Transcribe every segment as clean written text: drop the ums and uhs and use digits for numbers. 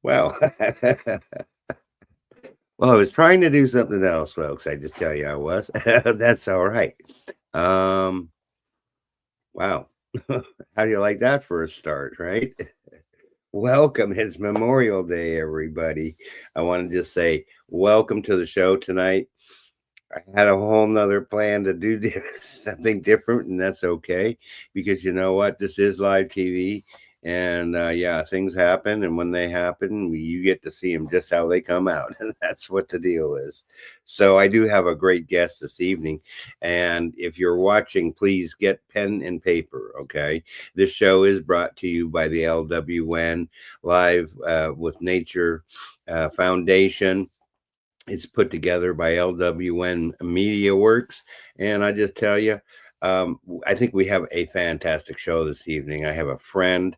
Well, well, I was trying to do something else, folks. I just tell you I was. That's all right. Um, wow. How do you like that for a start, right? Welcome. It's Memorial Day, everybody. I want to just say welcome to the show tonight. I had a whole nother plan to do something different, and that's okay because you know what? This is live TV, and yeah, things happen, and when they happen, you get to see them just how they come out, and that's what the deal is. So I do have a great guest this evening, and if you're watching, please get pen and paper. Okay, this show is brought to you by the LWN Live with Nature Foundation. It's put together by LWN Media Works. And I just tell you, I think we have a fantastic show this evening. I have a friend,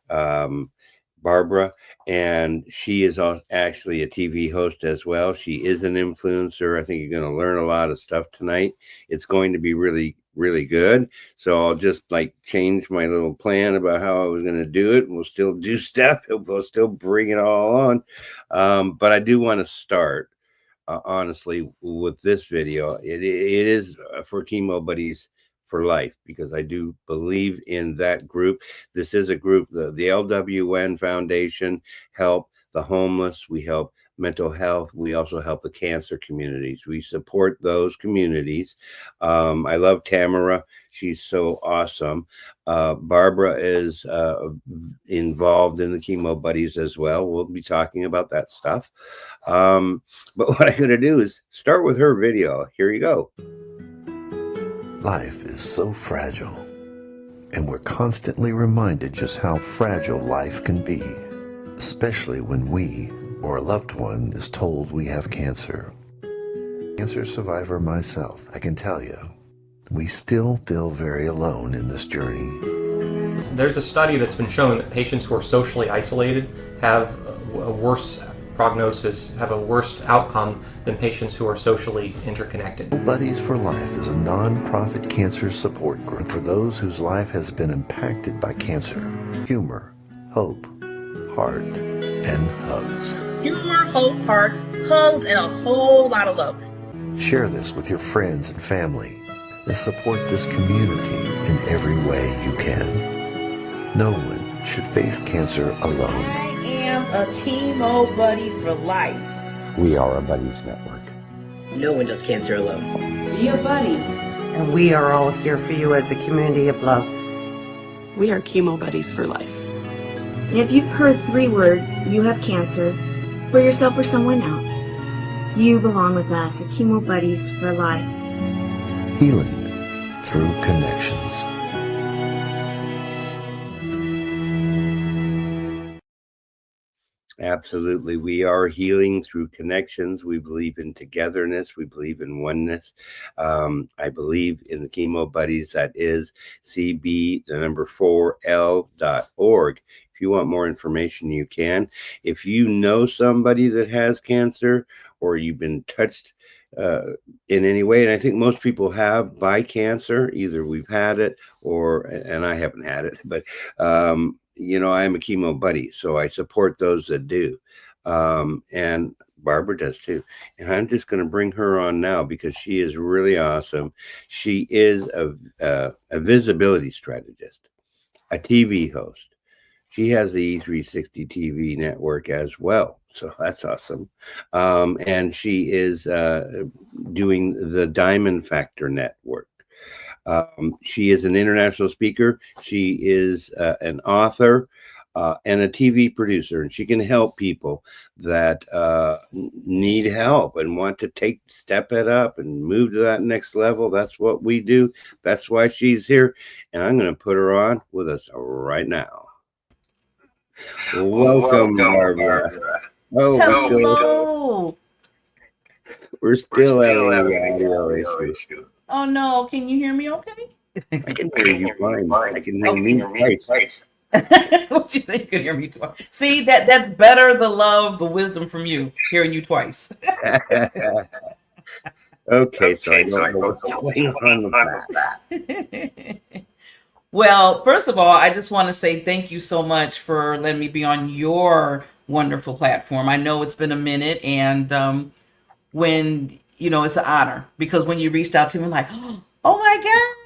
Barbara, and she is actually a TV host as well. She is an influencer. I think you're going to learn a lot of stuff tonight. It's going to be really, really good. So I'll just like change my little plan about how I was going to do it. We'll still do stuff. We'll still bring it all on. But I do want to start. Honestly, with this video, it is for Chemo Buddies for Life because I do believe in that group. This is a group, the LWN Foundation help the homeless. We help mental health. We also help the cancer communities. We support those communities. I love Tamara. She's so awesome. Barbara is involved in the Chemo Buddies as well. We'll be talking about that stuff. But what I'm going to do is start with her video. Here you go. Life is so fragile, and we're constantly reminded just how fragile life can be, especially when we or a loved one is told we have cancer. Cancer survivor myself, I can tell you, we still feel very alone in this journey. There's a study that's been shown that patients who are socially isolated have a worse prognosis, have a worse outcome than patients who are socially interconnected. Buddies for Life is a non-profit cancer support group for those whose life has been impacted by cancer. Humor, hope, heart, and hugs. Humor, hope, heart, hugs, and a whole lot of love. Share this with your friends and family and support this community in every way you can. No one should face cancer alone. I am a Chemo Buddy for Life. We are a Buddies Network. No one does cancer alone. Be a buddy. And we are all here for you as a community of love. We are Chemo Buddies for Life. And if you've heard 3 words, you have cancer, for yourself or someone else, you belong with us at Chemo Buddies for Life. Healing through connections. Absolutely. We are healing through connections. We believe in togetherness. We believe in oneness. I believe in the Chemo Buddies. That is CB4L.org. If you want more information, you can. If you know somebody that has cancer or you've been touched in any way, and I think most people have by cancer, either we've had it or, and I haven't had it, but you know, I'm a Chemo Buddy, so I support those that do. And Barbara does too. And I'm just going to bring her on now because she is really awesome. She is a visibility strategist, a TV host. She has the E360 TV network as well. So that's awesome. And she is doing the Diamond Factor Network. She is an international speaker. She is an author and a TV producer, and she can help people that need help and want to step it up and move to that next level. That's what we do. That's why she's here, and I'm going to put her on with us right now. Welcome, Barbara. Oh, Hello. We're still having an audio issue. Oh no, can you hear me okay? I can hear you fine. I can hear me twice. What you say? You can hear me twice. See, that's better, the love, the wisdom from you, hearing you twice. Okay, so I don't know what's going on with that. Well, first of all, I just want to say thank you so much for letting me be on your wonderful platform. I know it's been a minute, and when it's an honor, because when you reached out to me, I'm like, oh my God,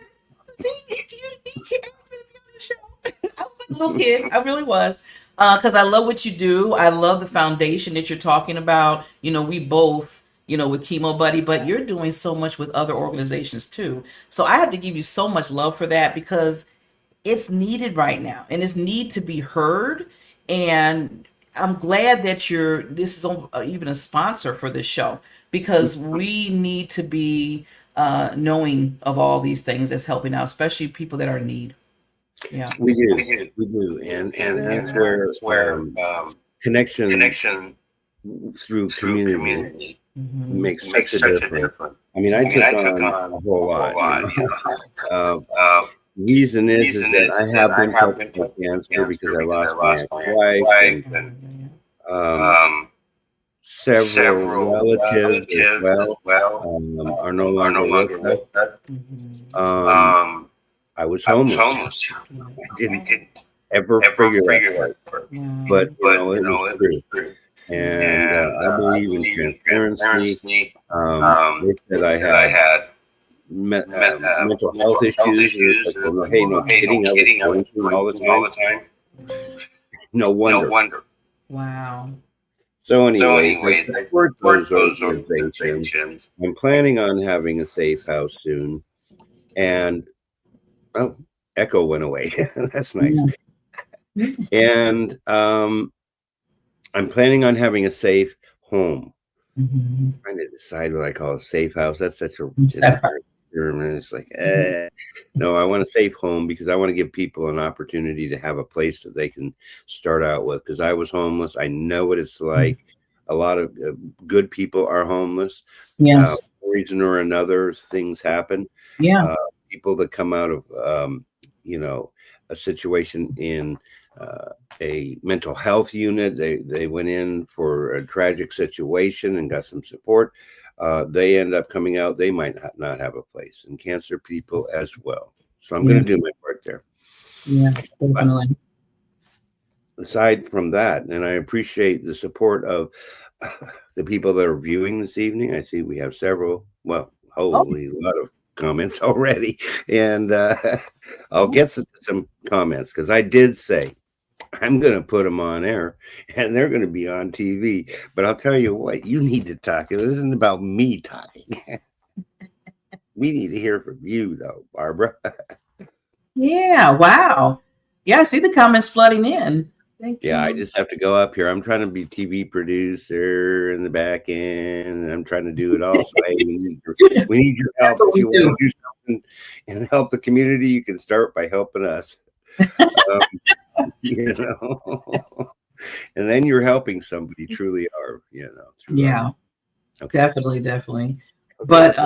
see, he asked me to be on this show. I was like a little kid, I really was, because I love what you do. I love the foundation that you're talking about. We both, with Chemo Buddy, but you're doing so much with other organizations too. So I have to give you so much love for that, because it's needed right now, and it's need to be heard. And I'm glad that this is even a sponsor for this show, because we need to be knowing of all these things that's helping out, especially people that are in need. Yeah, we do, and that's where connection through community makes such a difference. I mean, I took on a whole lot. Reason is that I have been touched with cancer because I lost my ex-wife, and several relatives as well are no longer with us. I was homeless. I didn't ever figure out, but it was true. And I believe in transparency. They said I had mental health issues. Like, well, no, hey, no kidding. I was going through all the time. No wonder. Wow. So anyway, I work those organizations. I'm planning on having a safe house soon. And echo went away. That's nice. Yeah. And I'm planning on having a safe home. I'm trying to decide what I call a safe house. That's such a term, and it's like, no, I want a safe home, because I want to give people an opportunity to have a place that they can start out with. Because I was homeless. I know what it's like. A lot of good people are homeless. Yes. For one reason or another, things happen. Yeah. People that come out of, a situation in a mental health unit, they went in for a tragic situation and got some support. They end up coming out, they might not have a place, and cancer people as well. So I'm going to do my part there. Yes, definitely. But aside from that, and I appreciate the support of the people that are viewing this evening. I see we have several, a lot of comments already, and I'll get some comments, because I did say I'm going to put them on air and they're going to be on TV. But I'll tell you what, you need to talk. It isn't about me talking. We need to hear from you, though, Barbara. Yeah. Wow. Yeah. I see the comments flooding in. Thank you. I just have to go up here. I'm trying to be TV producer in the back end, and I'm trying to do it all. So, hey, we need your help. If you want to do something and help the community, you can start by helping us. And then you're helping somebody. Truly are, Yeah. Okay. Definitely. But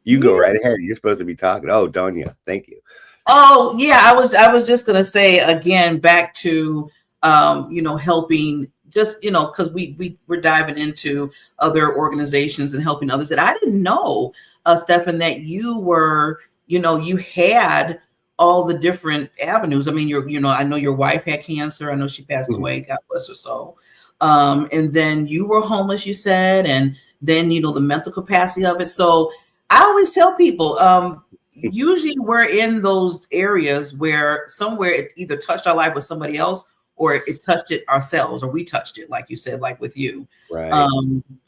you go right ahead. You're supposed to be talking. Oh, Donya, thank you. Oh yeah, I was just gonna say again, back to helping, just because we're diving into other organizations and helping others that I didn't know, Stefan, that you were, you had all the different avenues. I mean, I know your wife had cancer. I know she passed away. God bless her soul. And then you were homeless, you said, and then the mental capacity of it. So I always tell people, usually we're in those areas where somewhere it either touched our life with somebody else, or it touched it ourselves, or we touched it, like you said, like with you. Right.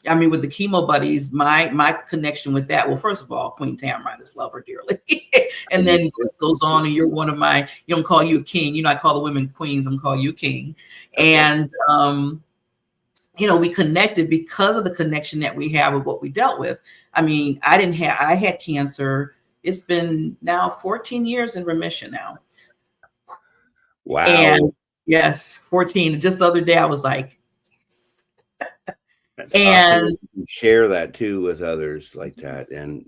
I mean, with the Chemo Buddies, my connection with that, well, first of all, Queen Tamara, I just love her dearly. And then it goes on, and you're one of my, don't call you a king. I call the women queens. I'm calling you king. And, we connected because of the connection that we have with what we dealt with. I mean, I had cancer. It's been now 14 years in remission now. Wow. And yes, 14. Just the other day, I was like, yes. That's awesome. Share that too with others like that. And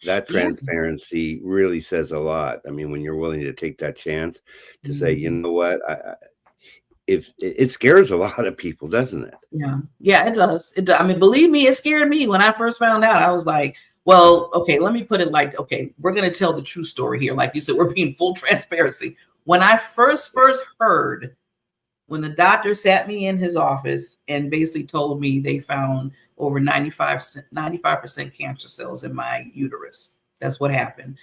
that transparency really says a lot. I mean, when you're willing to take that chance to say, you know what, if it scares a lot of people, doesn't it? Yeah, it does. I mean, believe me, it scared me when I first found out. I was like, well, okay, let me put it like, okay, we're going to tell the true story here. Like you said, we're being full transparency. When I first heard when the doctor sat me in his office and basically told me they found over 95% cancer cells in my uterus. That's what happened.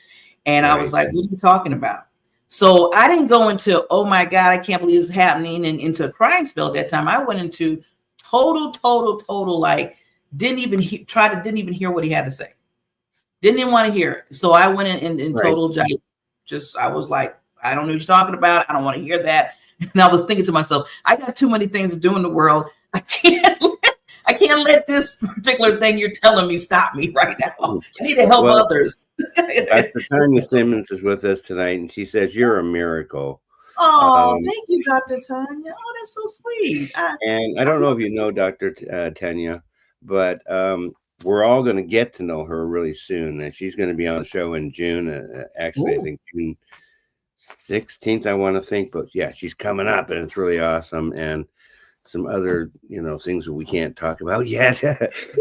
And I was like, what are you talking about? So I didn't go into, oh my God, I can't believe this is happening, and into a crying spell at that time. I went into total, like, didn't even hear what he had to say. Didn't even want to hear it. So I went in total, I was like, I don't know what you're talking about. I don't want to hear that. And I was thinking to myself, I got too many things to do in the world. I can't let this particular thing you're telling me stop me right now. I need to help others. Dr. Tanya Simmons is with us tonight, and she says you're a miracle. Oh, thank you, Dr. Tanya. Oh, that's so sweet. And I don't know if you know Dr. Tanya, but we're all going to get to know her really soon. And she's going to be on the show in June. Actually, I think June 16th, I want to think. But yeah, she's coming up, and it's really awesome. And some other, things that we can't talk about yet.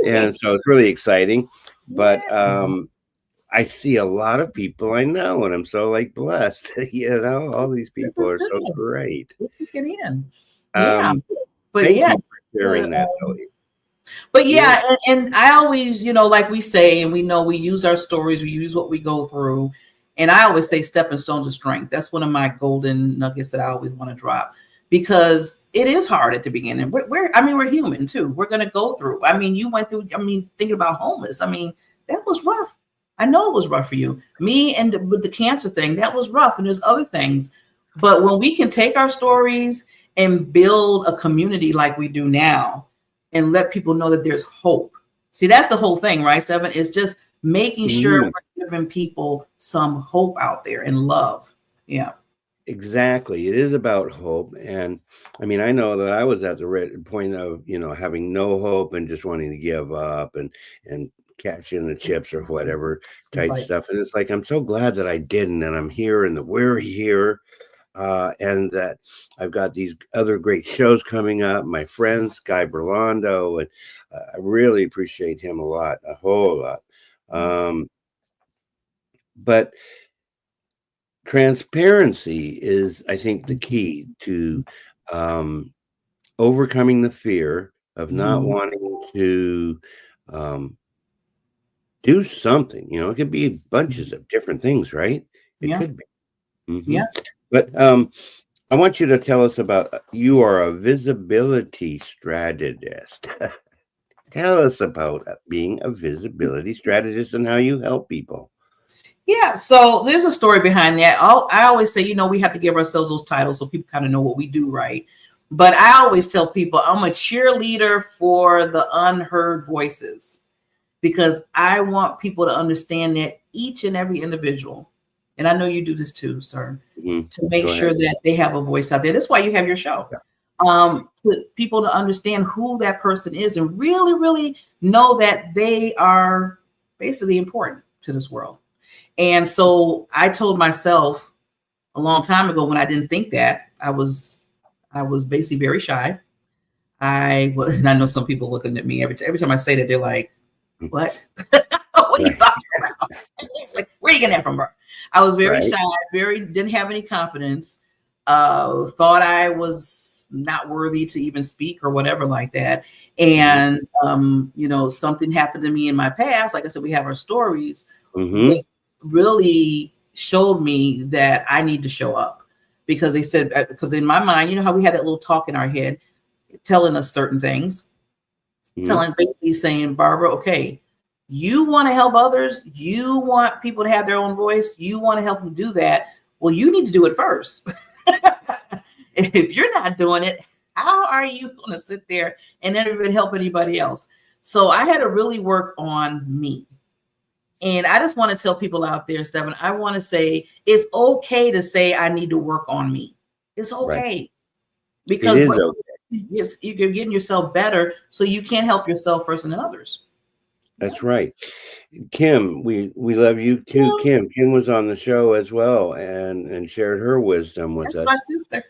And so it's really exciting. But I see a lot of people I know, and I'm so blessed. All these people are so great. Get in. But thank you for sharing that, Ellie. But and I always, like we say, and we know we use our stories, we use what we go through. And I always say stepping stones of strength. That's one of my golden nuggets that I always want to drop, because it is hard at the beginning. We're human too. We're going to go through. You went through, thinking about homeless. That was rough. I know it was rough for you. Me and with the cancer thing, that was rough. And there's other things. But when we can take our stories and build a community like we do now, and let people know that there's hope. See, that's the whole thing, right, Stephen? It's just making sure we're giving people some hope out there and love. Yeah. Exactly. It is about hope. And I know that I was at the point of, having no hope and just wanting to give up and cash in the chips or whatever type stuff. And it's like, I'm so glad that I didn't, and I'm here, and that we're here. And that I've got these other great shows coming up. My friend Sky Berlando, and I really appreciate him a whole lot. But transparency is, I think, the key to overcoming the fear of not wanting to do something. It could be bunches of different things, right? It could be. Yeah. But I want you to tell us about, you are a visibility strategist. Tell us about being a visibility strategist and how you help people. Yeah, so there's a story behind that. I always say, we have to give ourselves those titles so people kind of know what we do, right? But I always tell people I'm a cheerleader for the unheard voices, because I want people to understand that each and every individual, and I know you do this too, sir, to make sure that they have a voice out there. That's why you have your show. Yeah. For people to understand who that person is and really, really know that they are basically important to this world. And so I told myself a long time ago, when I didn't think that, I was basically very shy. And I know some people looking at me every time I say that, they're like, what? What are you talking about? Like, where are you getting that from, bro? I was very shy, didn't have any confidence, thought I was not worthy to even speak or whatever like that. And, something happened to me in my past. Like I said, we have our stories. That really showed me that I need to show up, because they said, because in my mind, how we had that little talk in our head telling us certain things, basically saying, Barbara, okay, you want to help others. You want people to have their own voice. You want to help them do that. Well, you need to do it first. If you're not doing it, how are you going to sit there and never even help anybody else? So I had to really work on me. And I just want to tell people out there, Stephen, I want to say it's okay to say I need to work on me. It's okay. Because you're getting yourself better, so you can help yourself first and then others. That's right. Kim, we love you too. Yeah. Kim was on the show as well and shared her wisdom with us. That's my sister.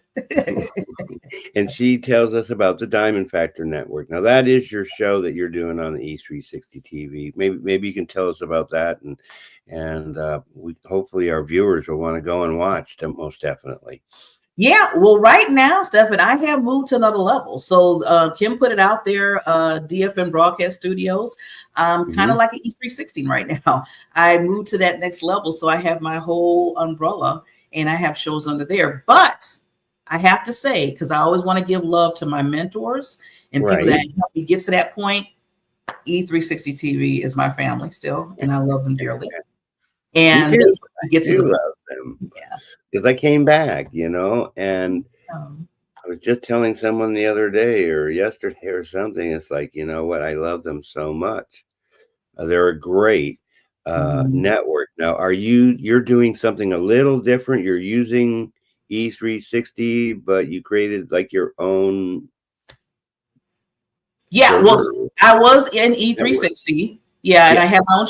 And she tells us about the Diamond Factor Network. Now, that is your show that you're doing on the E360 TV. Maybe you can tell us about that, and we hopefully our viewers will want to go and watch them, most definitely. Yeah, well, right now, Stephan, I have moved to another level. So Kim put it out there, DFN Broadcast Studios. Kind of like an E316 right now. I moved to that next level. So I have my whole umbrella and I have shows under there. But I have to say, because I always want to give love to my mentors and people that help me get to that point, E360 TV is my family still, and I love them dearly. And Me too. get I to do the love them. yeah. Because I came back, and I was just telling someone the other day or yesterday or something. It's like, you know what? I love them so much. They're a great network. Now, you're doing something a little different? You're using E360, but you created like your own. Yeah, well, I was in E360. Yeah, and I have my own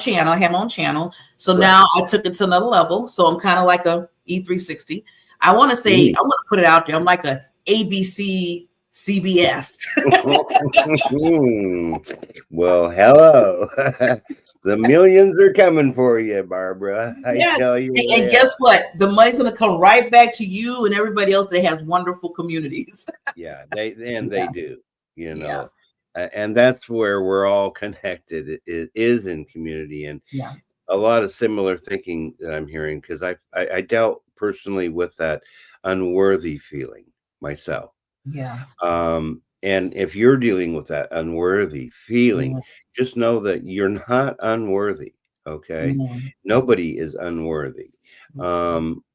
channel. So now I took it to another level. So I'm kind of like a E360. I want to say, I want to put it out there. I'm like a ABC CBS. Well, hello. The millions are coming for you, Barbara. I tell you. And guess what? The money's going to come right back to you and everybody else that has wonderful communities. Yeah, they do, and that's where we're all connected. It is in community, and a lot of similar thinking that I'm hearing, because I dealt personally with that unworthy feeling myself. Yeah. And if you're dealing with that unworthy feeling, just know that you're not unworthy. Okay. Nobody is unworthy.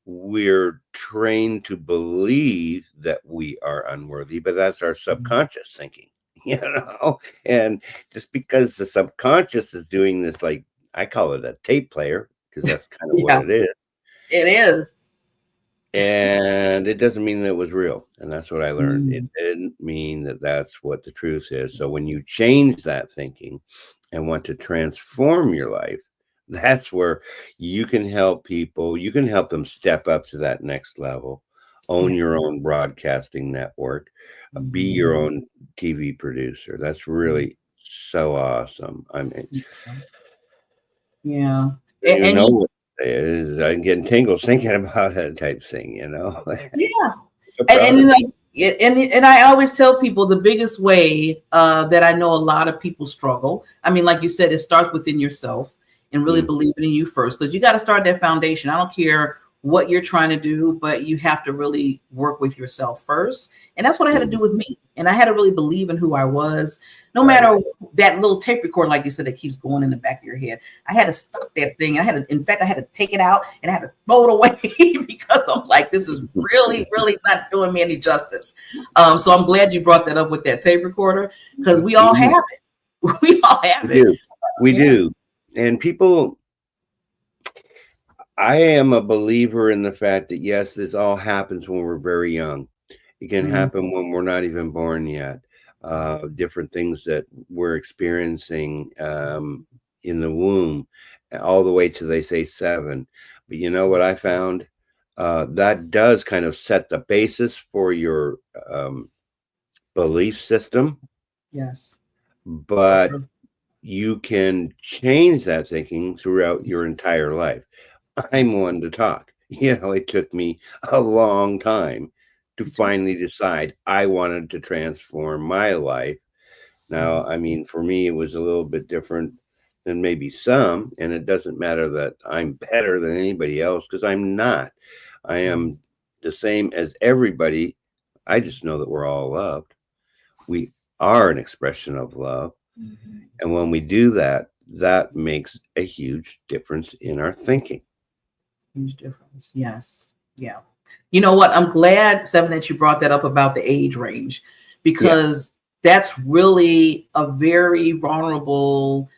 We're trained to believe that we are unworthy, but that's our subconscious thinking, and just because the subconscious is doing this, like I call it a tape player, because that's kind of what it is. It is. And it doesn't mean that it was real. And that's what I learned. It didn't mean that that's what the truth is. So when you change that thinking and want to transform your life, that's where you can help people. You can help them step up to that next level, own your own broadcasting network, be your own TV producer. That's really so awesome. I mean, what I'm getting tingles thinking about that type thing, Yeah. And I always tell people the biggest way that I know a lot of people struggle. I mean, like you said, it starts within yourself and really believing in you first, because you got to start that foundation. I don't care what you're trying to do, but you have to really work with yourself first. And that's what I had to do with me. And I had to really believe in who I was, no matter that little tape recorder, like you said, that keeps going in the back of your head. I had to stop that thing. I had to take it out and I had to throw it away because I'm like, this is really, really not doing me any justice. So I'm glad you brought that up with that tape recorder, because we all have it. We all have it. We do. And people, I am a believer in the fact that, yes, this all happens when we're very young. It can happen when we're not even born yet. Different things that we're experiencing in the womb, all the way to, they say, 7. But you know what I found? That does kind of set the basis for your belief system. Yes. But you can change that thinking throughout your entire life. I'm one to talk. It took me a long time to finally decide I wanted to transform my life. Now, I mean, for me, it was a little bit different than maybe some, and it doesn't matter that I'm better than anybody else, because I'm not. I am the same as everybody. I just know that we're all loved. We are an expression of love. And when we do that, that makes a huge difference in our thinking. Huge difference. Yes. Yeah. You know what? I'm glad, Stephan, that you brought that up about the age range, because that's really a very vulnerable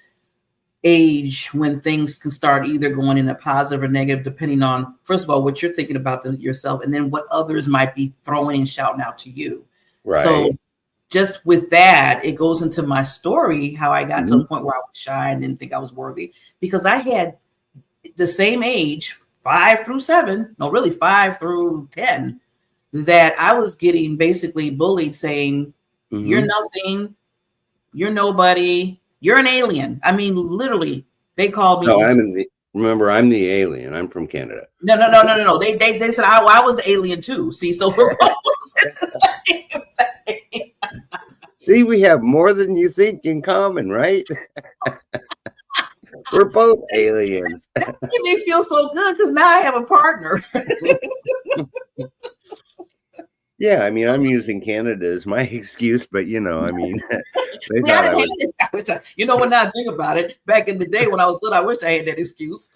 age when things can start either going in a positive or negative, depending on, first of all, what you're thinking about yourself, and then what others might be throwing and shouting out to you. Right. So just with that, it goes into my story, how I got to a point where I was shy and didn't think I was worthy, because I had the same age, 5 through 7, no, really 5 through 10, that I was getting basically bullied, saying, you're nothing, you're nobody, you're an alien. I mean, literally, they called me. No, Remember, I'm the alien. I'm from Canada. No. They said I was the alien too. See, so we're both the same thing. See, we have more than you think in common, right? We're both aliens. That made me feel so good because now I have a partner. Yeah, I mean, I'm using Canada as my excuse, but I mean, they See, I thought I didn't have was. it. You know, when I think about it, back in the day when I was little, I wish I had that excuse.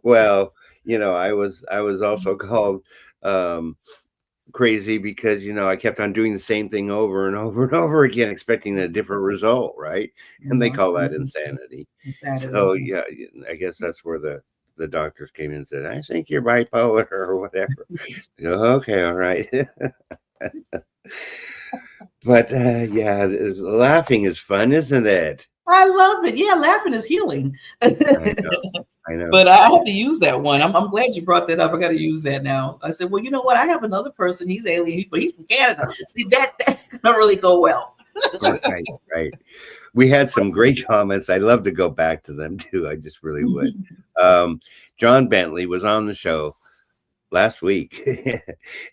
Well, I was also called crazy because I kept on doing the same thing over and over and over again, expecting a different result, right? And they call that insanity. So yeah, I guess that's where the doctors came in and said, I think you're bipolar or whatever. You go, okay, all right. But yeah, laughing is fun, isn't it? I love it. Yeah, laughing is healing. I know. But I have to use that one. I'm glad you brought that up. I got to use that now. I said, well, you know what? I have another person. He's alien, but he's from Canada. See, that's gonna really go well. Right. We had some great comments. I'd love to go back to them too. I just really would. John Bentley was on the show last week,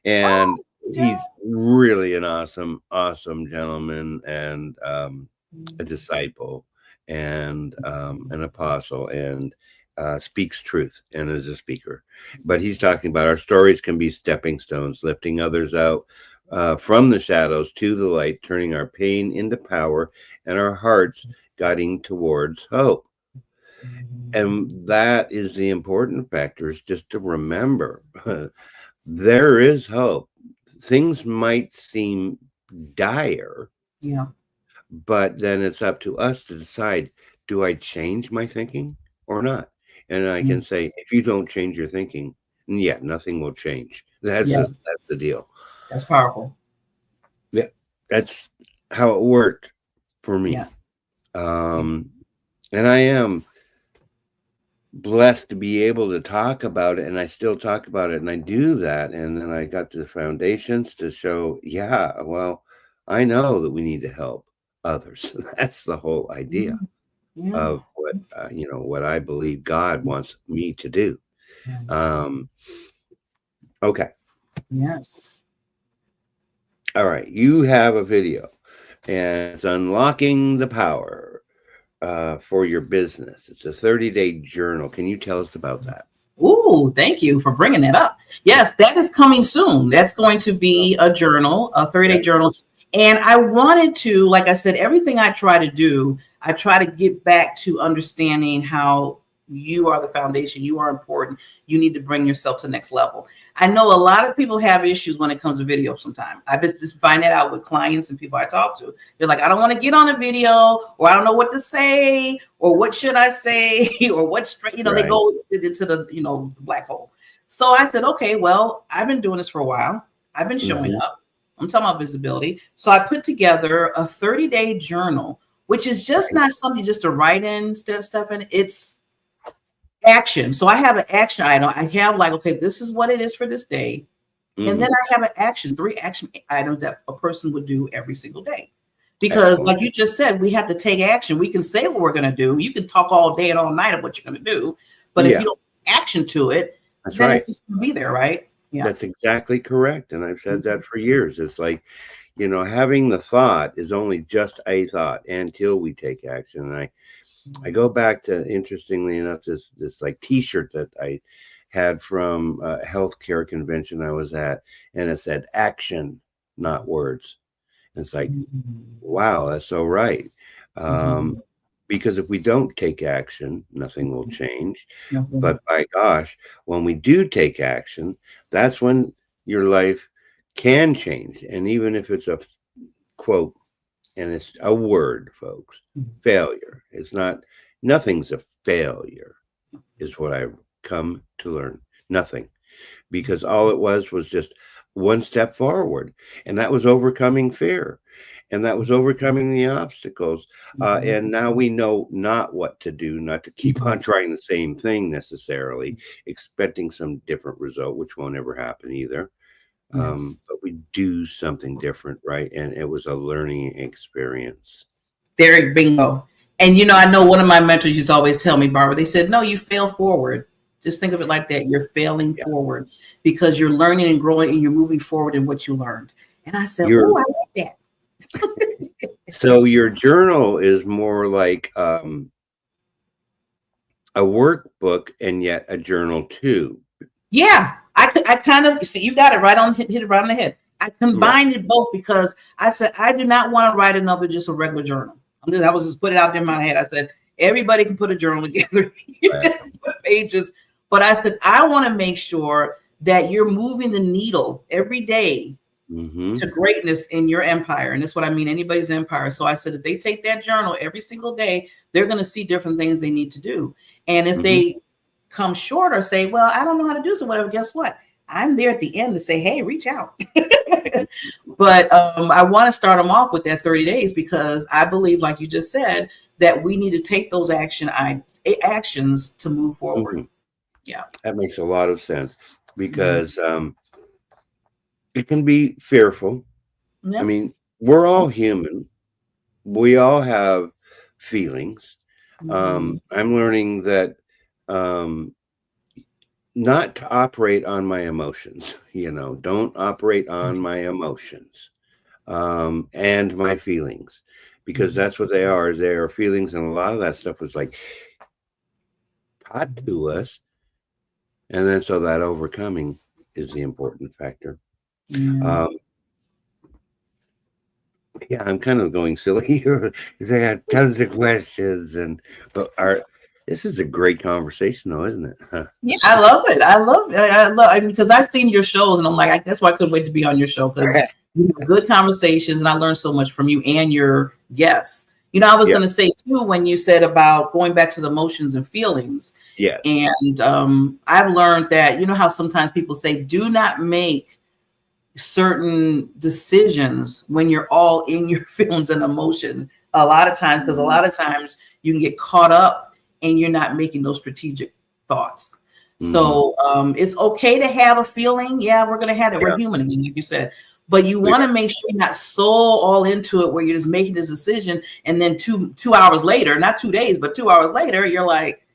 and he's really an awesome gentleman and a disciple and an apostle and speaks truth and is a speaker. But he's talking about our stories can be stepping stones, lifting others out from the shadows to the light, turning our pain into power and our hearts guiding towards hope. And that is the important factor, is just to remember there is hope. Things might seem dire, Yeah. but then it's up to us to decide, do I change my thinking or not? And I can say, if you don't change your thinking, yeah, nothing will change. That's the deal. That's powerful. Yeah, that's how it worked for me. Yeah. And I am blessed to be able to talk about it, and I still talk about it, and I do that. And then I got the foundations to show, well, I know that we need to help others. That's the whole idea of what what I believe God wants me to do. Okay. Yes. All right. You have a video, and it's unlocking the power for your business. It's a 30-day journal. Can you tell us about that? Ooh, thank you for bringing that up. Yes, that is coming soon. That's going to be a journal, a 30-day journal. And I wanted to, like I said, everything I try to do, I try to get back to understanding how you are the foundation. You are important. You need to bring yourself to the next level. I know a lot of people have issues when it comes to video sometimes. I just find that out with clients and people I talk to. They're like, I don't want to get on a video, or I don't know what to say, or what should I say, or what's, they go into the, the black hole. So I said, okay, well, I've been doing this for a while. I've been showing up. I'm talking about visibility. So I put together a 30-day journal, which is just not something just to write in stuff in. It's action. So I have an action item. I have like, okay, this is what it is for this day. And then I have an action, 3 action items that a person would do every single day. Because like you just said, we have to take action. We can say what we're going to do. You can talk all day and all night of what you're going to do. But if you don't action to it, then it's just going to be there, right? Yeah. That's exactly correct. And I've said that for years. It's like, having the thought is only just a thought until we take action. And I go back to, interestingly enough, this like t-shirt that I had from a healthcare convention I was at, and it said action, not words. And it's like, wow, that's so right. Because if we don't take action, nothing will change. But by gosh, when we do take action, that's when your life can change. And even if it's a quote, and it's a word, folks, failure. It's not, nothing's a failure, is what I've come to learn. Nothing. Because all it was just one step forward. And that was overcoming fear. And that was overcoming the obstacles. And now we know not what to do, not to keep on trying the same thing necessarily, expecting some different result, which won't ever happen either. But we do something different, right? And it was a learning experience. There, bingo. And I know one of my mentors used to always tell me, Barbara, they said, no, you fail forward. Just think of it like that. You're failing forward because you're learning and growing and you're moving forward in what you learned. And I said, oh, I like that. So your journal is more like a workbook and yet a journal too. Yeah, I kind of see, you got it right on, hit it right on the head. I combined it both because I said I do not want to write another just a regular journal. I was just put it out there in my head. I said everybody can put a journal together. You can put pages, but I said I want to make sure that you're moving the needle every day to greatness in your empire, and that's what I mean. Anybody's empire. So I said if they take that journal every single day, they're going to see different things they need to do, and if they come short or say, well, I don't know how to do so, whatever, guess what? I'm there at the end to say, hey, reach out. But I want to start them off with that 30 days because I believe, like you just said, that we need to take those actions to move forward. Yeah. That makes a lot of sense because it can be fearful. I mean, we're all human. We all have feelings. I'm learning that not to operate on my emotions, don't operate on my emotions and my feelings, because that's what they are, is they are feelings. And a lot of that stuff was like taught to us. And then so that overcoming is the important factor. I'm kind of going silly here because I got tons of questions, but this is a great conversation, though, isn't it? Yeah, I love it. I love it because I've seen your shows, and I'm like, that's why I couldn't wait to be on your show because you have good conversations, and I learned so much from you and your guests. I was going to say too when you said about going back to the emotions and feelings. Yes. And I've learned that how sometimes people say do not make certain decisions when you're all in your feelings and emotions. A lot of times, because a lot of times you can get caught up and you're not making those strategic thoughts. So it's okay to have a feeling. Yeah, we're going to have it. We're human, like you said. But you want to make sure you're not so all into it where you're just making this decision. And then two hours later, not 2 days, but 2 hours later, you're like,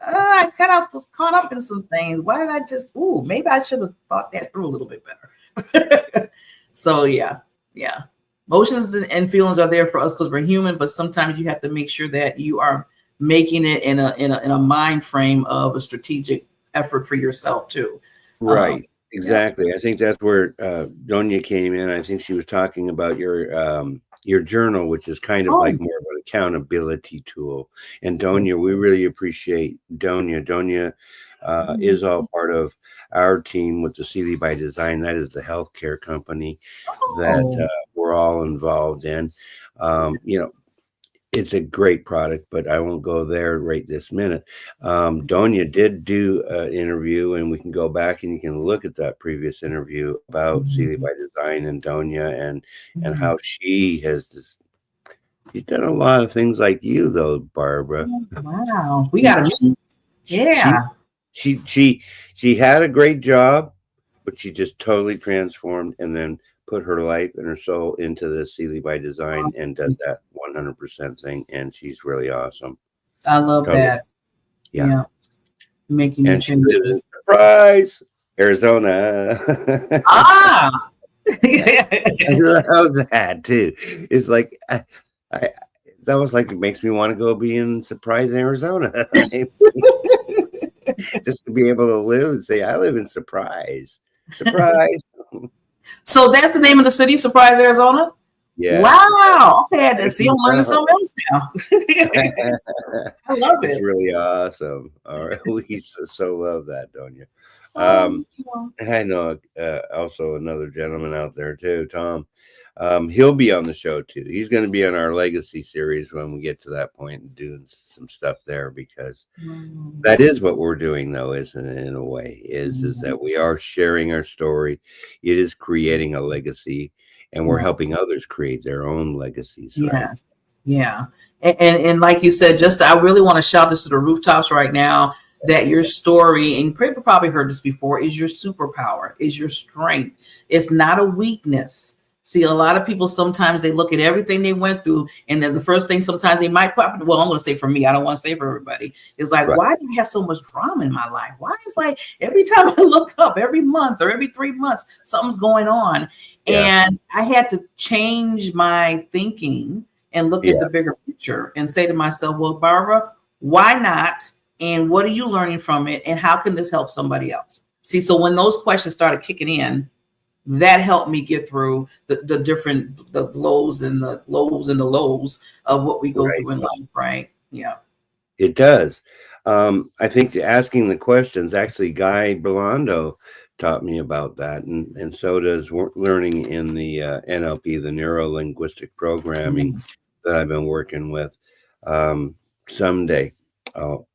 I kind of was caught up in some things. Why did I maybe I should have thought that through a little bit better. So, yeah. Emotions and feelings are there for us because we're human. But sometimes you have to make sure that you are making it in a mind frame of a strategic effort for yourself too. Right. Exactly. I think that's where Donia came in. I think she was talking about your journal, which is kind of like more of an accountability tool. And Donia, we really appreciate Donia. Donia is all part of our team with the Sealy by Design. That is the healthcare company that we're all involved in. It's a great product, but I won't go there right this minute. Donia did do an interview, and we can go back and you can look at that previous interview about Sealy by Design and Donia and how she has she's done a lot of things like you, though, Barbara. Wow, we got to She had a great job, but she just totally transformed and then put her life and her soul into the Sealy by Design and does that 100% thing. And she's really awesome. I love that. Yeah. Making you change. Surprise, Arizona. I love that too. It's like, it's almost like it makes me want to go be in Surprise, Arizona. Just to be able to live and say, I live in Surprise. So that's the name of the city, Surprise, Arizona? Yeah. Wow. Okay, I see I'm learning something else now. I love it. It's really awesome. All right. We so love that, don't you? I know also another gentleman out there too, Tom. He'll be on the show too. He's going to be on our legacy series when we get to that point and doing some stuff there, because that is what we're doing, though, isn't it? In a way, is that we are sharing our story. It is creating a legacy, and we're helping others create their own legacies. Right? Yeah. And like you said, I really want to shout this to the rooftops right now, that your story, and you probably heard this before, is your superpower, is your strength. It's not a weakness. See, a lot of people, sometimes they look at everything they went through, and then the first thing sometimes they might pop. Well, I'm going to say for me, I don't want to say for everybody. It's like, Right. why do I have so much drama in my life? Why is like every time I look up, every month or every 3 months, something's going on. Yeah. And I had to change my thinking and look at Yeah. the bigger picture and say to myself, well, Barbara, why not? And what are you learning from it? And how can this help somebody else? See, so when those questions started kicking in, that helped me get through the different, the lows and the lows and the lows of what we go Right. through in life, right? Yeah. It does. I think asking the questions, actually, Guy Belando taught me about that, and so does learning in the NLP, the neuro linguistic programming that I've been working with. Someday I'll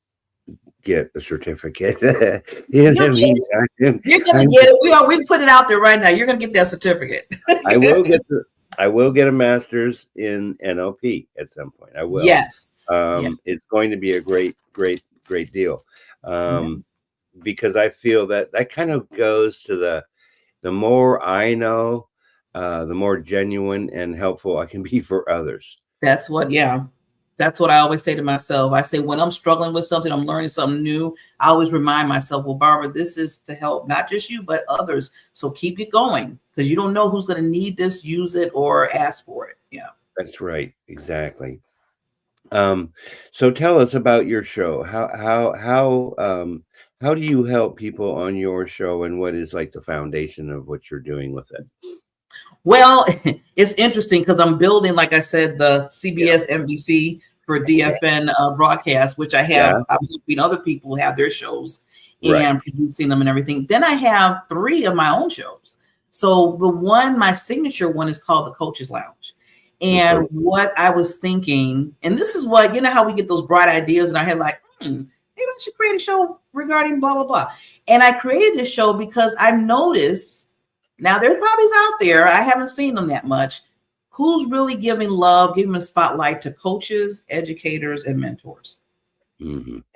get a certificate. In the meantime, You're gonna get it. We put it out there right now. You're gonna get that certificate. I will get a master's in NLP at some point. I will. Yes. Yes. It's going to be a great deal. Because I feel that kind of goes to the more I know, the more genuine and helpful I can be for others. That's what I always say to myself. I say, when I'm struggling with something, I'm learning something new, I always remind myself, well, Barbara, this is to help not just you, but others. So keep it going, because you don't know who's going to need this, use it, or ask for it. Yeah. That's right. Exactly. So tell us about your show. How do you help people on your show, and what is like the foundation of what you're doing with it? Well, it's interesting because I'm building, like I said, the CBS NBC for DFN broadcast, which I have. I'm helping other people have their shows and producing them and everything. Then I have 3 of my own shows. So my signature one is called the Coaches Lounge. And what I was thinking, and this is what, you know, how we get those bright ideas in our head, like, maybe I should create a show regarding blah, blah, blah. And I created this show because I noticed, now there's probably out there, I haven't seen them that much, who's really giving love, giving a spotlight to coaches, educators, and mentors.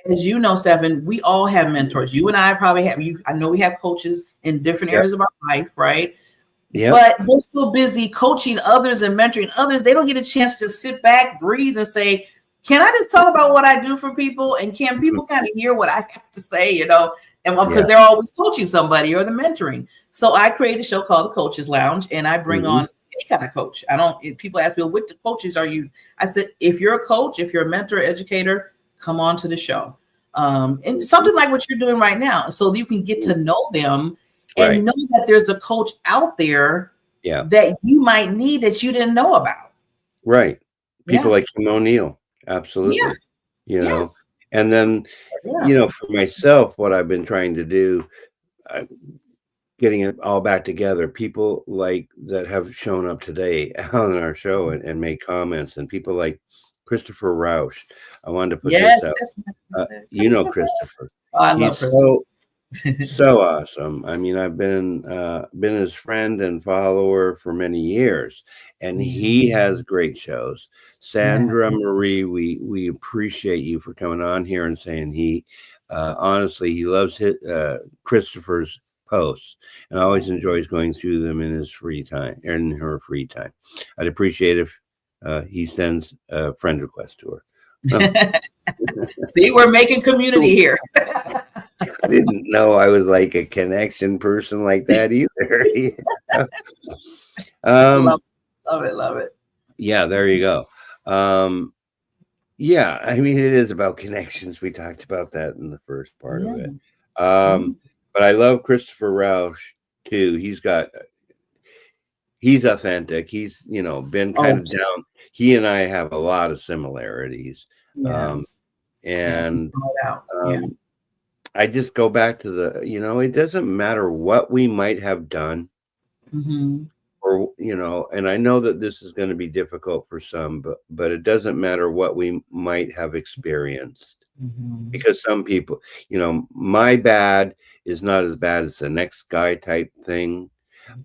As you know, Stephan, we all have mentors. You and I probably have. I know we have coaches in different areas of our life, right? Yeah. But they're so busy coaching others and mentoring others, they don't get a chance to sit back, breathe, and say, can I just talk about what I do for people? And can people kind of hear what I have to say, you know? And because they're always coaching somebody or the mentoring. So I created a show called The Coaches Lounge, and I bring on any kind of coach. People ask me, well, what coaches are you? I said, if you're a coach, if you're a mentor, educator, come on to the show. And something like what you're doing right now. So you can get to know them and know that there's a coach out there that you might need that you didn't know about. Right. People like Kim O'Neill. Absolutely. Yeah. You know, and then, you know, for myself, what I've been trying to do, getting it all back together, people like that have shown up today on our show and made comments, and people like Christopher Rausch. I wanted to put this out. You know, Christopher. Oh, I love Christopher. So awesome. I mean, I've been his friend and follower for many years, and he has great shows. Sandra Marie, we appreciate you for coming on here and saying honestly, he loves Christopher's posts and always enjoys going through them in his free time, in her free time. I'd appreciate if he sends a friend request to her. See, we're making community here. I didn't know I was like a connection person like that either. Love it. Yeah, there you go. Yeah, I mean, it is about connections. We talked about that in the first part of it. But I love Christopher Rausch too. He's authentic. He's, you know, been kind of down. He and I have a lot of similarities. I just go back to you know, it doesn't matter what we might have done, or, you know, and I know that this is going to be difficult for some, but it doesn't matter what we might have experienced, because some people, you know, my bad is not as bad as the next guy type thing.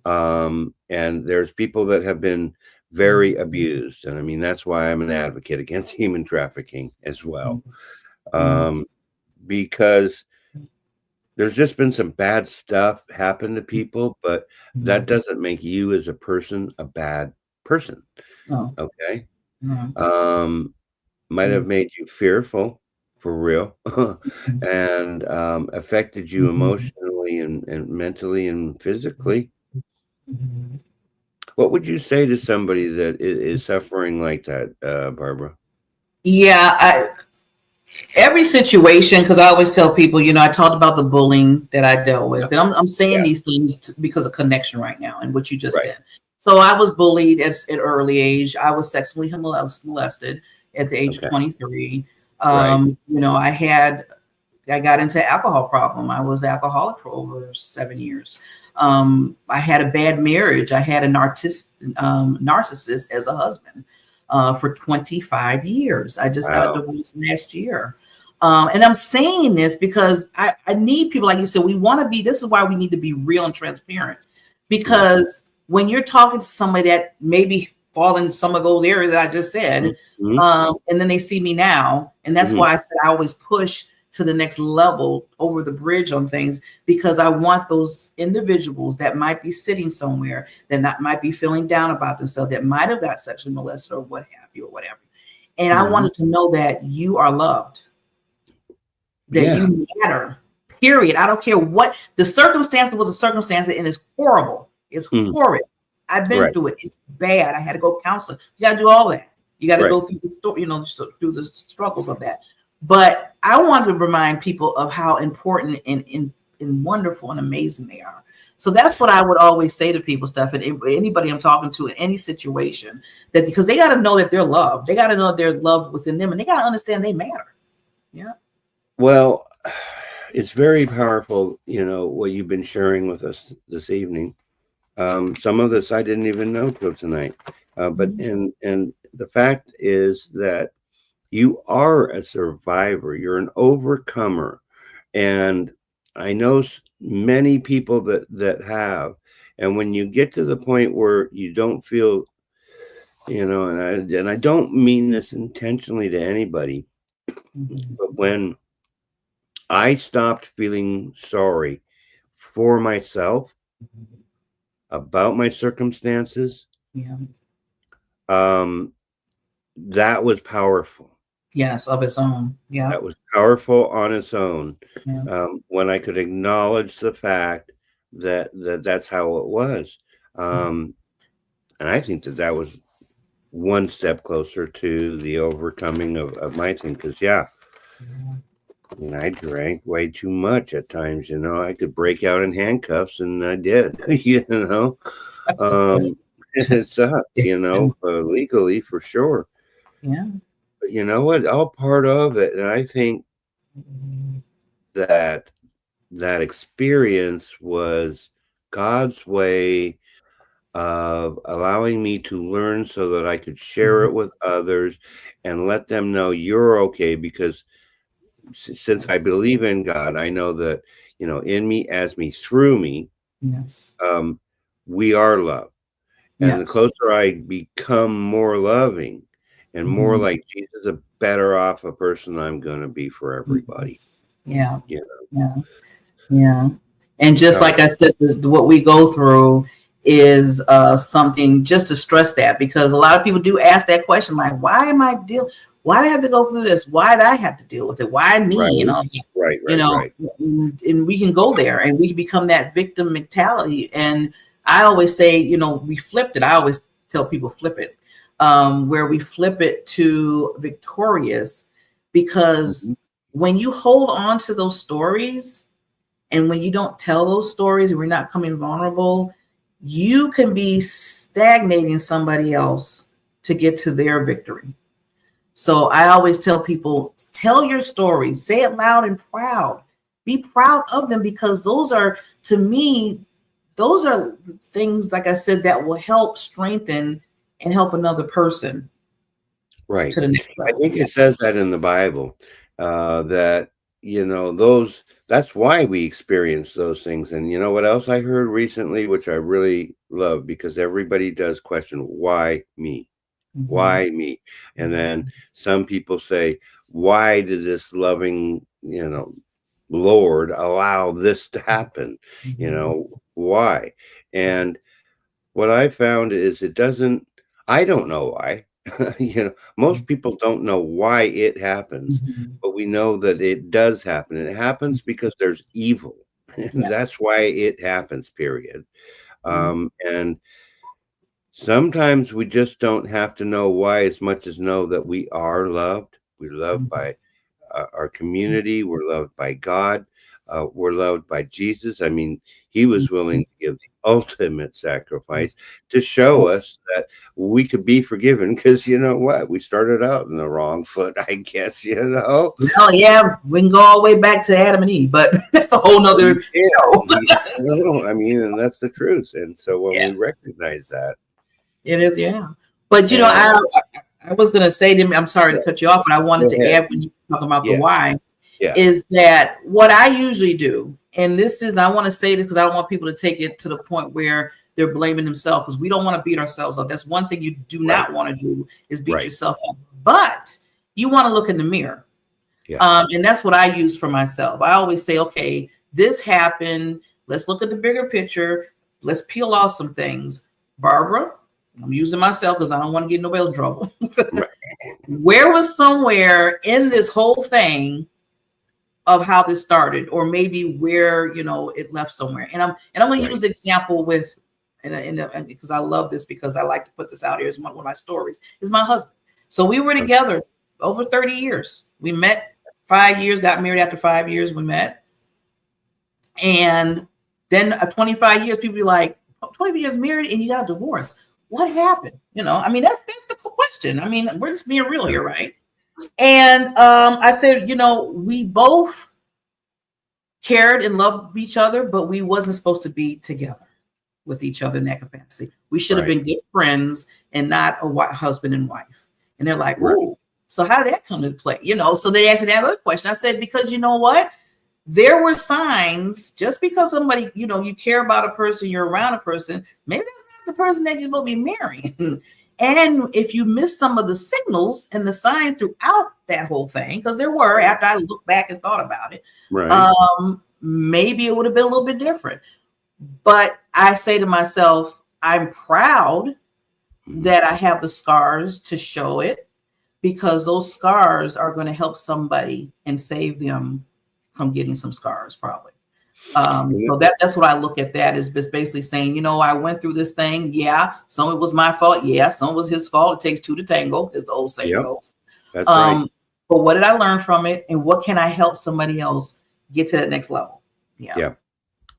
And there's people that have been very abused. And I mean, that's why I'm an advocate against human trafficking as well. Because there's just been some bad stuff happen to people, but that doesn't make you as a person a bad person. Oh, Okay. no. Might have made you fearful for real and affected you emotionally and mentally and physically. What would you say to somebody that is suffering like that, Barbara? Yeah, every situation, because I always tell people, I talked about the bullying that I dealt with, and I'm saying Yeah. these things because of connection right now and what you just Right. said. So I was bullied at an early age. I was sexually molested at the age of Okay. 23. Right. I got into alcohol problem. I was alcoholic for over 7 years. I had a bad marriage. I had a narcissist as a husband for 25 years. I just got a Wow. divorce last year. And I'm saying this because I need people, like you said, this is why we need to be real and transparent. Because when you're talking to somebody that maybe fall in some of those areas that I just said, and then they see me now, and that's why I said I always push to the next level over the bridge on things, because I want those individuals that might be sitting somewhere that might be feeling down about themselves, that might have got sexually molested or what have you or whatever. And I wanted to know that you are loved, that you matter, period. I don't care what the circumstance was, the circumstance, and it's horrible. It's horrid. I've been through it. It's bad. I had to go counseling. You got to do all that. You got to go through the story, through the struggles of that. But I want to remind people of how important and wonderful and amazing they are. So that's what I would always say to people, Steph, and anybody I'm talking to in any situation, that because they got to know that they're loved. They got to know they're loved within them, and they got to understand they matter. Yeah. Well, it's very powerful, what you've been sharing with us this evening. Some of this I didn't even know till tonight. But and the fact is that you are a survivor. You're an overcomer. And I know many people that have. And when you get to the point where you don't feel, and I don't mean this intentionally to anybody, but when I stopped feeling sorry for myself about my circumstances, that was powerful. Yes, of its own. Yeah. That was powerful on its own. Yeah. When I could acknowledge the fact that that's how it was. And I think that was one step closer to the overcoming of my thing. Because, I drank way too much at times. I could break out in handcuffs, and I did, It sucked, legally for sure. Yeah. But you know what? All part of it. And I think that experience was God's way of allowing me to learn so that I could share it with others and let them know you're okay. Because since I believe in God, I know that, in me, as me, through me, we are loved. And the closer I become more loving and more like Jesus, the better off a person I'm going to be for everybody. Yeah. And just like I said, what we go through is something, just to stress that, because a lot of people do ask that question, like, why do I have to go through this? Why do I have to deal with it? Why me? Right. And we can go there and we can become that victim mentality. And I always say, we flipped it. I always tell people flip it, where we flip it to victorious, because when you hold on to those stories and when you don't tell those stories and we're not coming vulnerable, you can be stagnating somebody else to get to their victory. So I always tell people, tell your stories, say it loud and proud, be proud of them, because those are, to me, those are things, like I said, that will help strengthen and help another person. Right. To the next level. I think it says that in the Bible, that, that's why we experience those things. And you know what else I heard recently, which I really love, because everybody does question, why me? Why me? And then some people say, why did this loving, Lord, allow this to happen? You know, why? And what I found is I don't know why. You know, most people don't know why it happens, but we know that it does happen. It happens because there's evil. And Yeah. that's why it happens, period. And sometimes we just don't have to know why as much as know that we are loved. We're loved by our community. We're loved by God. We're loved by Jesus. I mean, he was willing to give the ultimate sacrifice to show us that we could be forgiven, because you know what? We started out in the wrong foot, I guess, you know? Well, yeah, we can go all the way back to Adam and Eve, but that's a whole nother show. No, I mean, and that's the truth. And so when Yeah. we recognize that, It is, yeah. But you know, I was gonna say to me, I'm sorry to cut you off, but I wanted to add when you talk about the why, is that what I usually do, and this is, I want to say this because I don't want people to take it to the point where they're blaming themselves, because we don't want to beat ourselves up. That's one thing you do not want to do, is beat yourself up. But you want to look in the mirror. And that's what I use for myself. I always say, okay, this happened. Let's look at the bigger picture. Let's peel off some things. Barbara, I'm using myself because I don't want to get nobody in trouble. Where was somewhere in this whole thing of how this started, or maybe where, you know, it left somewhere? And I'm going to use the example with, and because I love this, because I like to put this out here as one of my stories, is my husband. So we were together over 30 years. We met 5 years, got married after 5 years we met. And then 25 years, people be like, 25 years married and you got a divorce. What happened? You know, I mean, that's the question. I mean, we're just being real here, right? And I said, you know, we both cared and loved each other, but we wasn't supposed to be together with each other in that capacity. We should have been good friends and not a husband and wife. And they're like, whoa. So how did that come into play? You know, so they asked me that other question. I said, because you know what? There were signs. Just because somebody, you know, you care about a person, you're around a person, maybe that's not the person that you're supposed to be marrying. And if you miss some of the signals and the signs throughout that whole thing, because there were, after I looked back and thought about it, maybe it would have been a little bit different. But I say to myself, I'm proud that I have the scars to show it, because those scars are going to help somebody and save them from getting some scars, probably. So that's what I look at, that is basically saying, you know, I went through this thing. Yeah. Some of it was my fault. Yeah. Some of it was his fault. It takes two to tango, as the old saying goes. That's right. But what did I learn from it? And what can I help somebody else get to that next level? Yeah.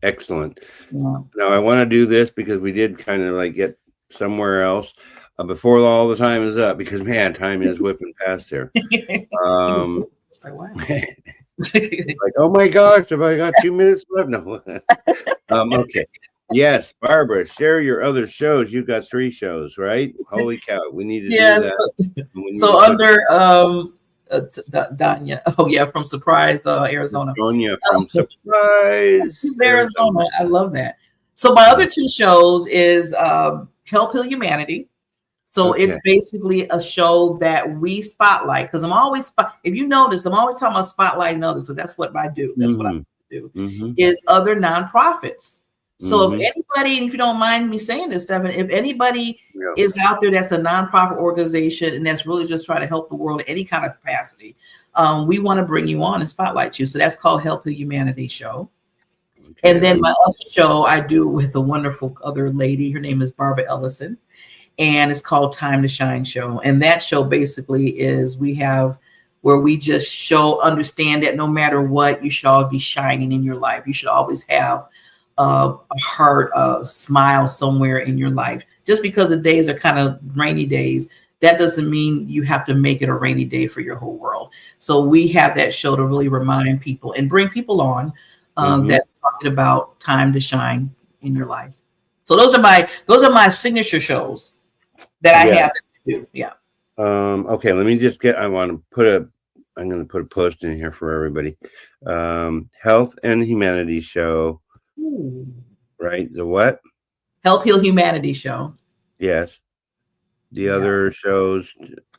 Excellent. Now I want to do this because we did kind of like get somewhere else before all the time is up, because man, time is whipping past here. Like, oh my gosh, have I got 2 minutes left? No. Okay. Yes, Barbara, share your other shows. You've got 3 shows, right? Holy cow, we need to do that. So under Danya, from Surprise, Arizona. Sonia from Surprise, Arizona. I love that. So my other 2 shows is Help Heal Humanity. So it's basically a show that we spotlight, because I'm always, if you notice, I'm always talking about spotlighting others, because that's what I do. That's what I do, is other nonprofits. So if anybody, and if you don't mind me saying this, Stephen, if anybody is out there that's a nonprofit organization and that's really just trying to help the world in any kind of capacity, we want to bring you on and spotlight you. So that's called Help the Humanity Show. And then my other show I do with a wonderful other lady. Her name is Barbara Ellison. And it's called Time to Shine Show. And that show basically is, we have where we just understand that no matter what, you should always be shining in your life. You should always have a heart, a smile somewhere in your life. Just because the days are kind of rainy days, that doesn't mean you have to make it a rainy day for your whole world. So we have that show to really remind people and bring people on that's talking about time to shine in your life. So those are my signature shows that I have to do. Okay, let me just I'm going to put a post in here for everybody. Health and Humanity Show. Ooh. Right? The what? Help Heal Humanity Show. Yes. The other shows.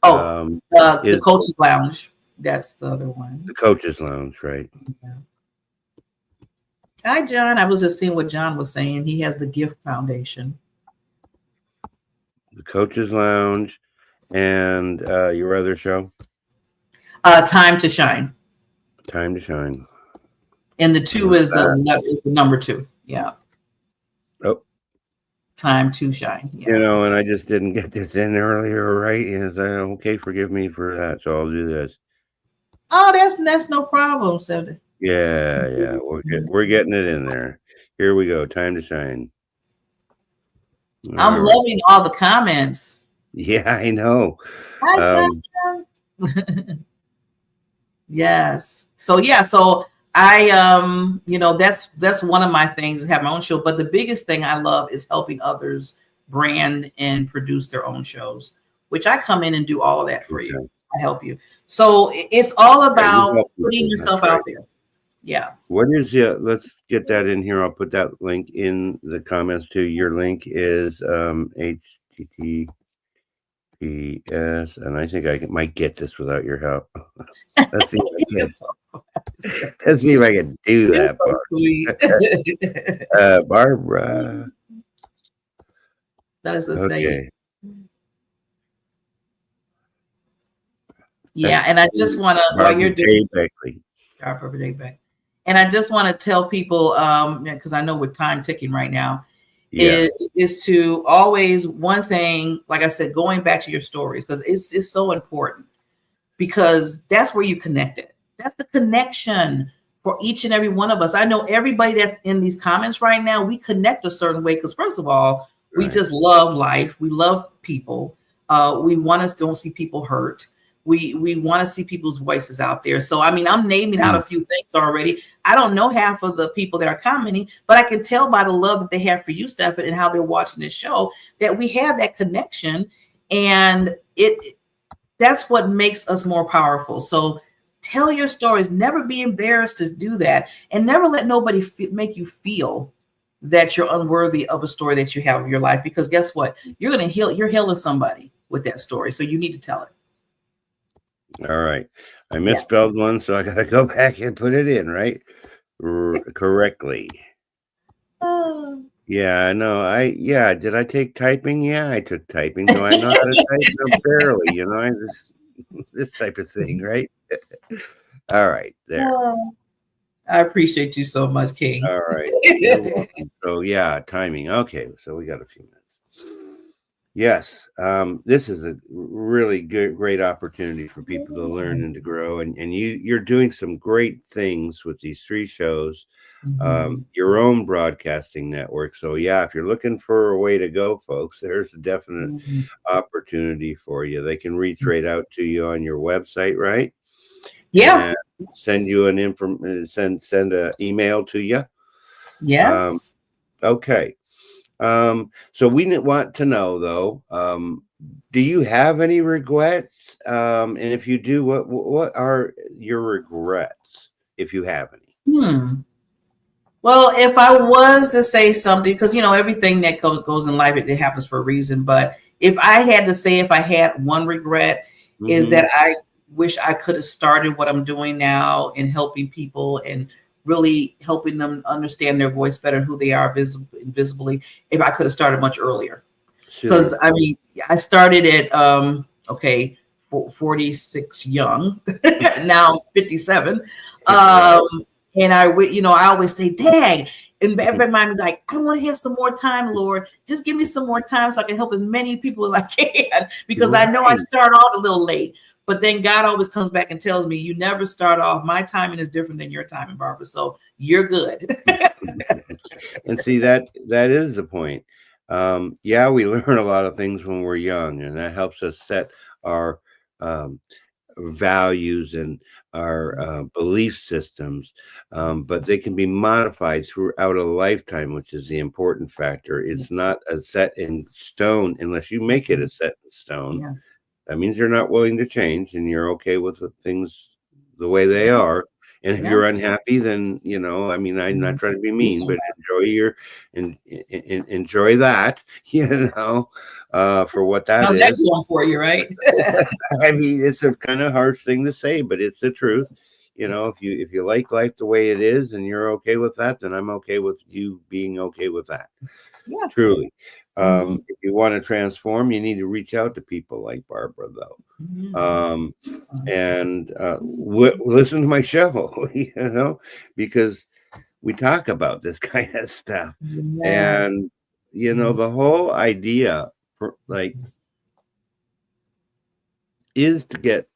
The Coaches Lounge. That's the other one. The Coaches Lounge, right? Hi, John. I was just seeing what John was saying. He has the Gift Foundation. The Coaches Lounge, and your other show? Time to Shine. Time to Shine. And the 2 is the number 2. Yeah. Oh. Time to Shine. Yeah. You know, and I just didn't get this in earlier, right? Is okay? Forgive me for that. So I'll do this. Oh, that's no problem, Cindy. Yeah. We're getting it in there. Here we go. Time to Shine. I'm loving all the comments. Yeah, I know. Hi, John. Yes. So I that's one of my things, have my own show. But the biggest thing I love is helping others brand and produce their own shows, which I come in and do all of that for you. I help you. So it's all about putting yourself out there. Yeah. What is let's get that in here. I'll put that link in the comments too. Your link is HTTPS, and I think I might get this without your help. Let's see if I can do that part. Barbara. That is the same. Yeah, and I just want to, while you're doing Beckley. And I just want to tell people, because I know with time ticking right now, is to always, one thing, like I said, going back to your stories, because it's so important, because that's where you connect it. That's the connection for each and every one of us. I know everybody that's in these comments right now, we connect a certain way, because first of all, we just love life. We love people. We don't see people hurt. We want to see people's voices out there. So, I mean, I'm naming out a few things already. I don't know half of the people that are commenting, but I can tell by the love that they have for you, Stephen, and how they're watching this show, that we have that connection. And that's what makes us more powerful. So tell your stories. Never be embarrassed to do that. And never let nobody make you feel that you're unworthy of a story that you have of your life. Because guess what? You're healing somebody with that story. So you need to tell it. All right. I misspelled one, so I got to go back and put it in, right? Correctly. Yeah, no, did I take typing? Yeah, I took typing. So I know how to type barely, this type of thing, right? All right, there. I appreciate you so much, King. All right. You're welcome. So timing. Okay, so we got a few minutes. Yes, this is a really great opportunity for people to learn and to grow, and you're doing some great things with these 3 shows, your own broadcasting network. So if you're looking for a way to go, folks, there's a definite opportunity for you. They can reach right out to you on your website, right? Yeah. And send you send an email to you. Yes. Okay. So we want to know though, do you have any regrets? And if you do, what are your regrets, if you have any? Well, if I was to say something, because everything that goes in life, it happens for a reason. But if I had to say, if I had one regret, is that I wish I could have started what I'm doing now in helping people and really helping them understand their voice better and who they are visibly, if I could have started much earlier. Because I mean, I started at 46 young, now I'm 57. And I always say, dang, and everybody mind me like, I want to have some more time, Lord. Just give me some more time so I can help as many people as I can, because I know I start off a little late. But then God always comes back and tells me, you never start off. My timing is different than your timing, Barbara. So you're good. And see, that is the point. We learn a lot of things when we're young, and that helps us set our values and our belief systems. But they can be modified throughout a lifetime, which is the important factor. It's not a set in stone unless you make it a set in stone. Yeah. That means you're not willing to change and you're okay with the things the way they are. And if you're unhappy, then, I'm not trying to be mean, but enjoy that, for what that How's is. That going for you, right? I mean, it's a kind of harsh thing to say, but it's the truth. you know, if you like life the way it is and you're okay with that, then I'm okay with you being okay with that. Yeah. Truly. Mhm. If you want to transform, you need to reach out to people like Barbara, though. Mhm. And listen to my show, you know, because we talk about this kind of stuff. Yes. And, you know, the Yes. whole idea for like is to get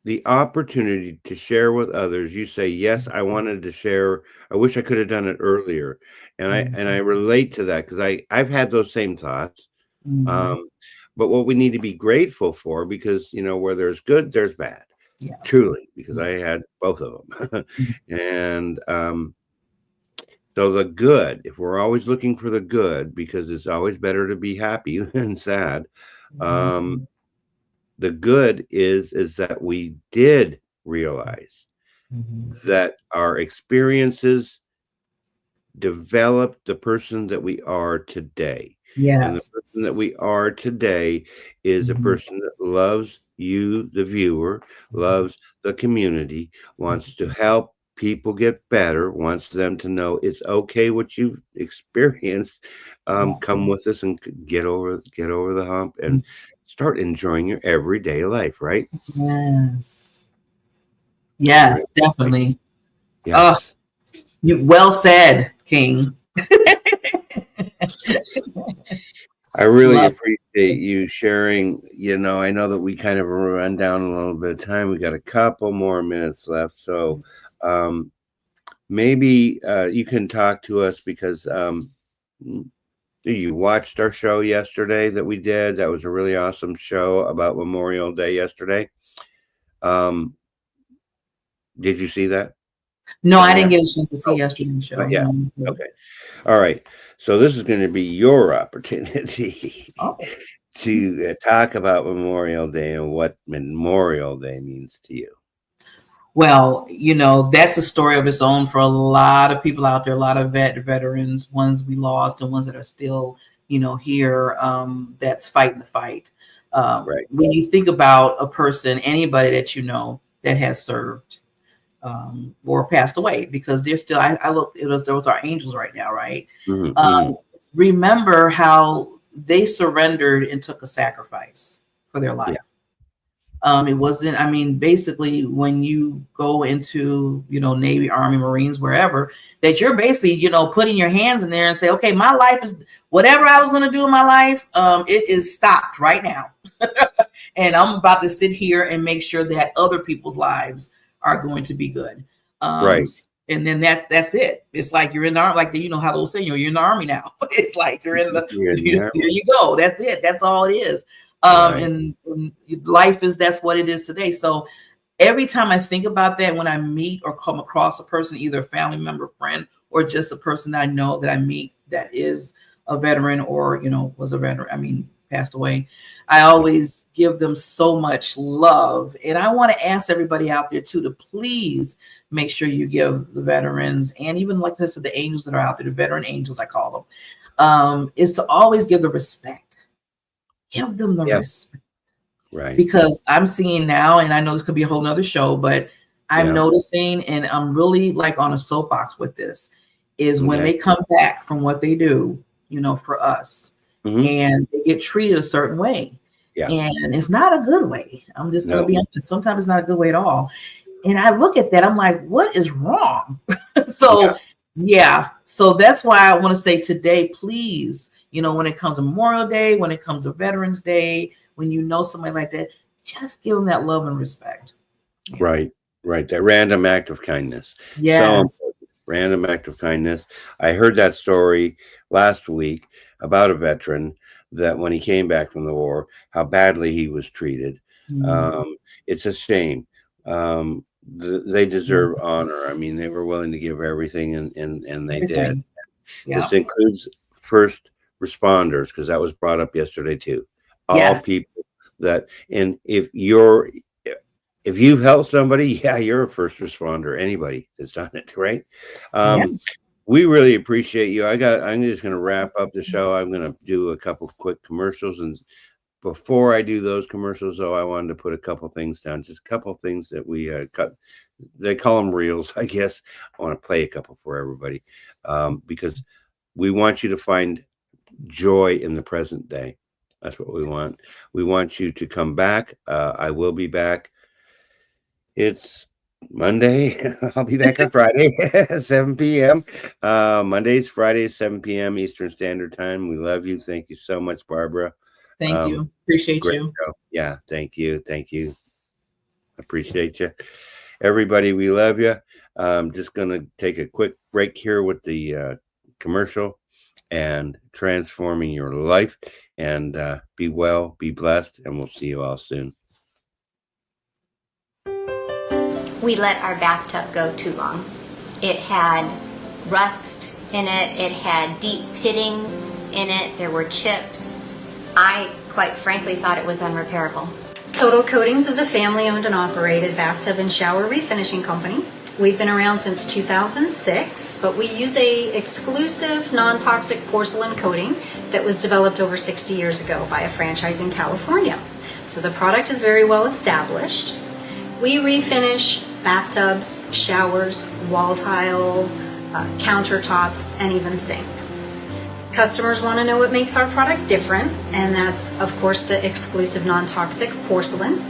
the opportunity to share with others. You say, yes, I wanted to share. I wish I could have done it earlier. And I relate to that because I've had those same thoughts. Mhm. But what we need to be grateful for, because you know, where there's good, there's bad. Yeah. Truly, because I had both of them. And so the good, if we're always looking for the good, because it's always better to be happy than sad. Mhm. The good is that we did realize Mhm. that our experiences develop the person that we are today. And the Yes. person that we are today is a Mhm. person that loves you, the viewer, loves the community, wants to help people get better, wants them to know it's okay what you've experienced. Yeah. Come with us and get over the hump and start enjoying your everyday life, right? Yes. I Yes, really like definitely. Oh, yes. you well said, King. I really Love appreciate it. you sharing. You know, I know that we kind of run down a little bit of time. We got a couple more minutes left. So maybe you can talk to us because you watched our show yesterday that we did. That was a really awesome show about Memorial Day yesterday. Um, did you see that? No, I didn't Tanya? get a chance to see Oh, yesterday's show. not yet. No. Okay. All right. So this is going to be your opportunity Oh. to talk about Memorial Day and what Memorial Day means to you. Well, that's a story of its own for a lot of people out there, a lot of veterans, ones we lost and ones that are still, here, that's fighting the fight. Right. When you think about a person, anybody that that has served or passed away, because they're still, I look, there was our angels right now, right? Mm-hmm. Remember how they surrendered and took a sacrifice for their life. Yeah. It wasn't, basically when you go into, Navy, Army, Marines, wherever, that you're basically, putting your hands in there and say, okay, my life is whatever I was going to do in my life. It is stopped right now. And I'm about to sit here and make sure that other people's lives are going to be good. Right. And then that's it. It's like you're in the army, like how they'll say, you're in the army now. It's like you're in the, there you go. That's it. That's all it is. Right. And life is, that's what it is today. So every time I think about that, when I meet or come across a person, either a family member, friend, or just a person that I know that I meet that is a veteran or, was a veteran, passed away, I always give them so much love. And I want to ask everybody out there too, to please make sure you give the veterans, and even like this, the angels that are out there, the veteran angels, I call them, is to always give the respect. Give them the respect. Right. Because I'm seeing now, and I know this could be a whole nother show, but I'm noticing, and I'm really like on a soapbox with this, is when they come back from what they do, for us, and they get treated a certain way. Yeah. And it's not a good way. I'm just going to be honest. Sometimes it's not a good way at all. And I look at that, I'm like, what is wrong? So that's why I want to say today, please, when it comes to Memorial Day, when it comes to Veterans Day, when you know somebody like that, just give them that love and respect. Right. That random act of kindness. Yes. So random act of kindness. I heard that story last week about a veteran that when he came back from the war, how badly he was treated. It's a shame. They deserve honor. They were willing to give everything, and they did. Yeah. This includes first responders, because that was brought up yesterday too. All people that, and if you've helped somebody, you're a first responder. Anybody that's done it, right? We really appreciate you. I'm just going to wrap up the show. I'm going to do a couple of quick commercials and Before I do those commercials, though, I wanted to put a couple things down, just a couple things that we cut. They call them reels, I guess. I want to play a couple for everybody because we want you to find joy in the present day. That's what we want. We want you to come back. I will be back. It's Monday. I'll be back on Friday at 7 p.m. Mondays, Fridays, 7 p.m. Eastern Standard Time. We love you. Thank you so much, Barbara. Thank you. Appreciate Great you. show. Yeah, thank you. Thank you. Appreciate you. Everybody, we love you. Just going to take a quick break here with the commercial and transforming your life. And be well, be blessed, and we'll see you all soon. We let our bathtub go too long. It had rust in it. It had deep pitting in it. There were chips. I, quite frankly, thought it was unrepairable. Total Coatings is a family-owned and operated bathtub and shower refinishing company. We've been around since 2006, but we use a exclusive non-toxic porcelain coating that was developed over 60 years ago by a franchise in California. So the product is very well established. We refinish bathtubs, showers, wall tile, countertops, and even sinks. Customers want to know what makes our product different, and that's, of course, the exclusive non-toxic porcelain.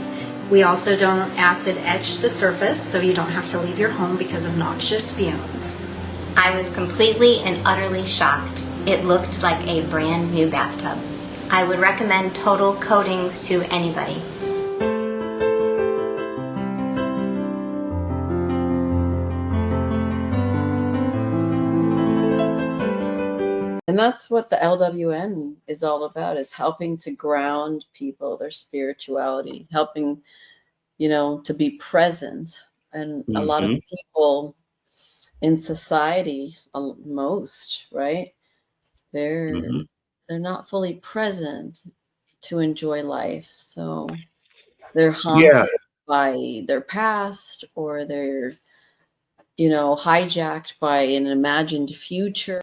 We also don't acid etch the surface, so you don't have to leave your home because of noxious fumes. I was completely and utterly shocked. It looked like a brand new bathtub. I would recommend Total Coatings to anybody. And that's what the LWN is all about, is helping to ground people, their spirituality, helping, to be present. And a lot of people in society, most, right? They're not fully present to enjoy life. So they're haunted by their past, or they're, hijacked by an imagined future.